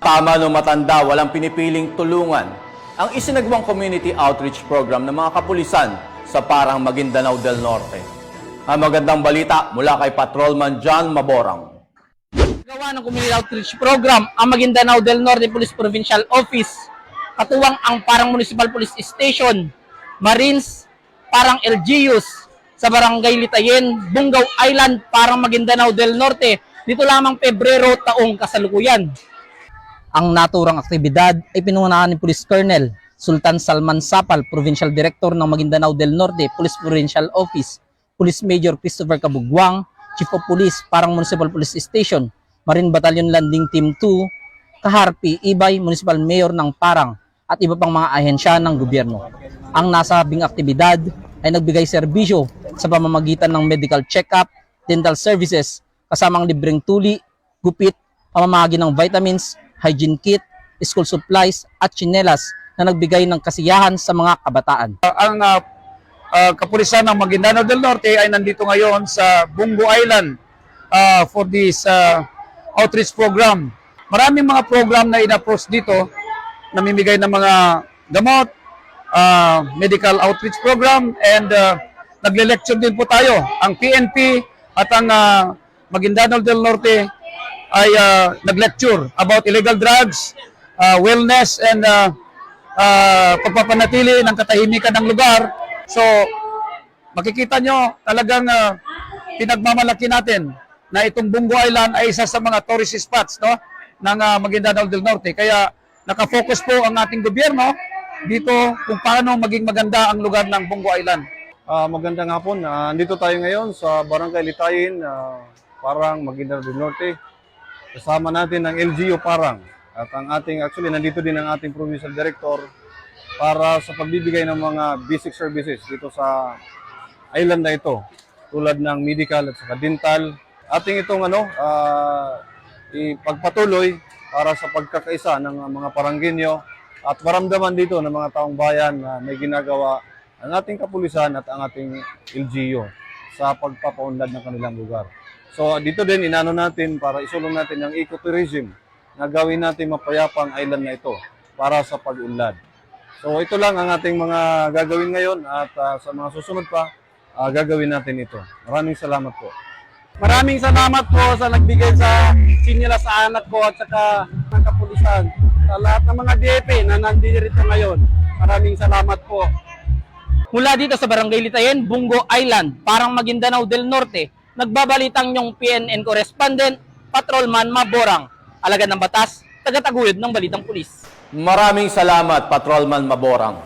Tama no matanda, walang pinipiling tulungan ang isinagawang community outreach program ng mga kapulisan sa Parang Maguindanao del Norte. Ang magandang balita mula kay Patrolman John Maborang. Gawa ng community outreach program ang Maguindanao del Norte Police Provincial Office, katuwang ang Parang Municipal Police Station, Marines, Parang LGUs sa Barangay Litayen, Bungaw Island, Parang Maguindanao del Norte, dito lamang Pebrero taong kasalukuyan. Ang naturang aktibidad ay pinungunahan ni Police Colonel Sultan Salman Sapal, Provincial Director ng Maguindanao del Norte Police Provincial Office, Police Major Christopher Cabugwang, Chief of Police, Parang Municipal Police Station, Marine Battalion Landing Team 2, Kaharpi, Ibay, Municipal Mayor ng Parang, at iba pang mga ahensya ng gobyerno. Ang nasabing aktibidad ay nagbigay serbisyo sa pamamagitan ng medical check-up, dental services, kasamang libreng tuli, gupit, pamamahagi ng vitamins, hygiene kit, school supplies at tsinelas na nagbigay ng kasiyahan sa mga kabataan. Ang kapulisan ng Maguindanao del Norte ay nandito ngayon sa Bungo Island for this outreach program. Maraming mga program na in-approach dito, namimigay ng mga gamot, medical outreach program, and nagle-lecture din po tayo. Ang PNP at ang Maguindanao del Norte ay nag-lecture about illegal drugs, wellness, and pagpapanatili ng katahimikan ng lugar. So, makikita nyo talagang pinagmamalaki natin na itong Bungo Island ay isa sa mga tourist spots, no, ng Maguindanao del Norte. Kaya nakafocus po ang ating gobyerno dito kung paano maging maganda ang lugar ng Bungo Island. Magandang hapon. Andito tayo ngayon sa Barangay Litayen, Parang Maguindanao del Norte. Kasama natin ang LGU Parang at ang ating, actually nandito din ang ating Provincial Director para sa pagbibigay ng mga basic services dito sa island na ito, tulad ng medical at saka dental. Ating itong ipagpatuloy para sa pagkakaisa ng mga Paranggenyo at maramdaman dito ng mga taong bayan na may ginagawa ang ating kapulisan at ang ating LGU sa pagpapaunlad ng kanilang lugar. So dito din inano natin para isulong natin ang ecotourism na gawin natin mapayapang island na ito para sa pag-unlad. So ito lang ang ating mga gagawin ngayon at sa mga susunod pa gagawin natin ito. Maraming salamat po. Maraming salamat po sa nagbigay sa sinila sa anak ko at saka ng kapulisan. Sa lahat ng mga DAP na nandito ngayon, maraming salamat po. Mula dito sa Barangay Litayen, Bungo Island, Parang Maguindanao del Norte, nagbabalitang yung PNN correspondent, Patrolman Maborang, alagad ng batas, tagataguyod ng Balitang Pulis. Maraming salamat, Patrolman Maborang.